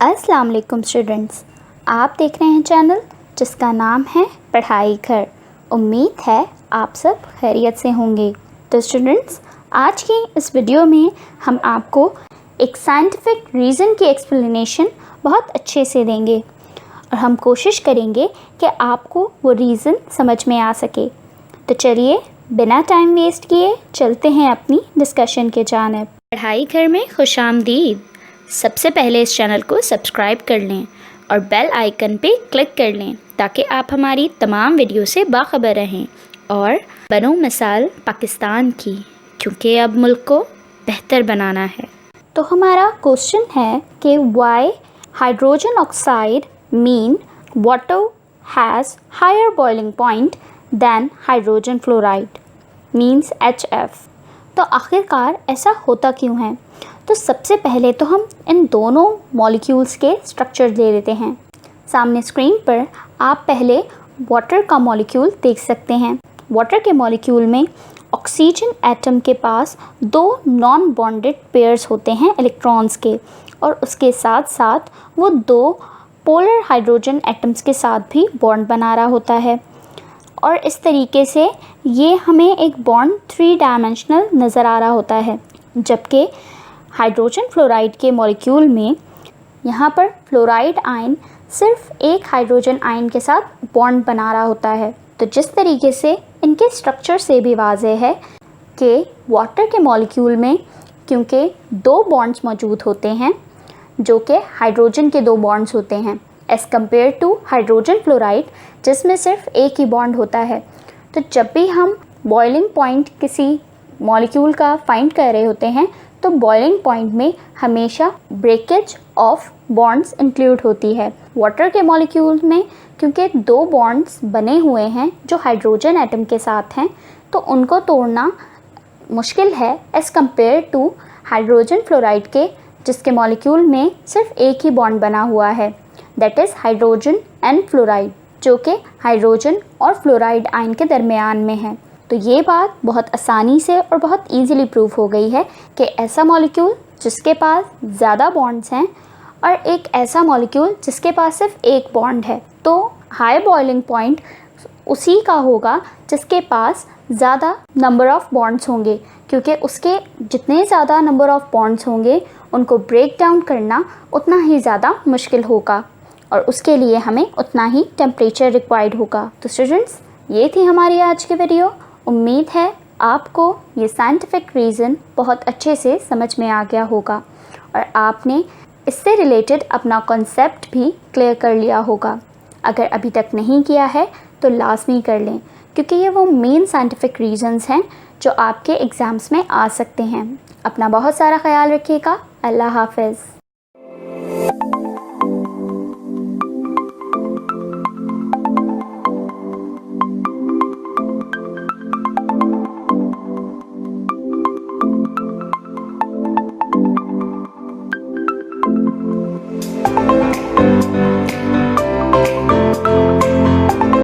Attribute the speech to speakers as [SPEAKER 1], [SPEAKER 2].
[SPEAKER 1] अस्सलाम वालेकुम स्टूडेंट्स, आप देख रहे हैं चैनल जिसका नाम है पढ़ाई घर। उम्मीद है आप सब खैरियत से होंगे। तो स्टूडेंट्स, आज की इस वीडियो में हम आपको एक साइंटिफिक रीज़न की एक्सप्लेनेशन बहुत अच्छे से देंगे और हम कोशिश करेंगे कि आपको वो रीज़न समझ में आ सके। तो चलिए बिना टाइम वेस्ट किए चलते हैं अपनी डिस्कशन के जानिब। पढ़ाई घर में खुशामदीद। सबसे पहले इस चैनल को सब्सक्राइब कर लें और बेल आइकन पे क्लिक कर लें ताकि आप हमारी तमाम वीडियो से बाखबर रहें और बनो मिसाल पाकिस्तान की, क्योंकि अब मुल्क को बेहतर बनाना है। तो हमारा क्वेश्चन है कि why hydrogen oxide mean water has higher boiling point than hydrogen fluoride means HF। तो आखिरकार ऐसा होता क्यों है? तो सबसे पहले तो हम इन दोनों मॉलिक्यूल्स के स्ट्रक्चर ले लेते हैं। सामने स्क्रीन पर आप पहले वाटर का मॉलिक्यूल देख सकते हैं। वाटर के मॉलिक्यूल में ऑक्सीजन एटम के पास दो नॉन बॉन्डेड पेयर्स होते हैं इलेक्ट्रॉन्स के, और उसके साथ साथ वो दो पोलर हाइड्रोजन एटम्स के साथ भी बॉन्ड बना रहा होता है। और इस तरीके से ये हमें एक बॉन्ड 3 डायमेंशनल नज़र आ रहा होता है। जबकि हाइड्रोजन फ्लोराइड के मॉलिक्यूल में यहाँ पर फ्लोराइड आयन सिर्फ एक हाइड्रोजन आयन के साथ बॉन्ड बना रहा होता है। तो जिस तरीके से इनके स्ट्रक्चर से भी वाज़ेह है कि वाटर के मॉलिक्यूल में क्योंकि दो बॉन्ड्स मौजूद होते हैं जो कि हाइड्रोजन के दो बॉन्ड्स होते हैं as compare to hydrogen fluoride जिसमें सिर्फ एक ही बॉन्ड होता है। तो जब भी हम बॉइलिंग पॉइंट किसी मॉलिक्यूल का फाइंड कर रहे होते हैं तो बॉइलिंग पॉइंट में हमेशा ब्रेकेज ऑफ बॉन्ड्स इंक्लूड होती है। वाटर के मॉलिक्यूल में क्योंकि दो बॉन्ड्स बने हुए हैं जो हाइड्रोजन एटम के साथ हैं, तो उनको तोड़ना मुश्किल है as compare to hydrogen fluoride के जिसके मॉलिक्यूल में सिर्फ एक ही बॉन्ड बना हुआ है, that is hydrogen and fluoride, जो कि हाइड्रोजन और फ्लोराइड आयन के दरमियान में है। तो ये बात बहुत आसानी से और बहुत इजीली प्रूव हो गई है कि ऐसा मॉलिक्यूल जिसके पास ज़्यादा बॉन्ड्स हैं और एक ऐसा मॉलिक्यूल जिसके पास सिर्फ एक बॉन्ड है, तो हाई बॉइलिंग पॉइंट उसी का होगा जिसके पास ज़्यादा नंबर ऑफ़ बॉन्ड्स होंगे, क्योंकि उसके जितने ज़्यादा नंबर ऑफ़ बॉन्ड्स होंगे उनको ब्रेक डाउन करना उतना ही ज़्यादा मुश्किल होगा और उसके लिए हमें उतना ही टेम्परेचर रिक्वायर्ड होगा। तो स्टूडेंट्स, ये थी हमारी आज की वीडियो। उम्मीद है आपको ये साइंटिफिक रीज़न बहुत अच्छे से समझ में आ गया होगा और आपने इससे रिलेटेड अपना कॉन्सेप्ट भी क्लियर कर लिया होगा। अगर अभी तक नहीं किया है तो लाजमी कर लें, क्योंकि ये वो मेन साइंटिफिक रीज़न्स हैं जो आपके एग्ज़ाम्स में आ सकते हैं। अपना बहुत सारा ख्याल रखिएगा। अल्लाह हाफ़िज़।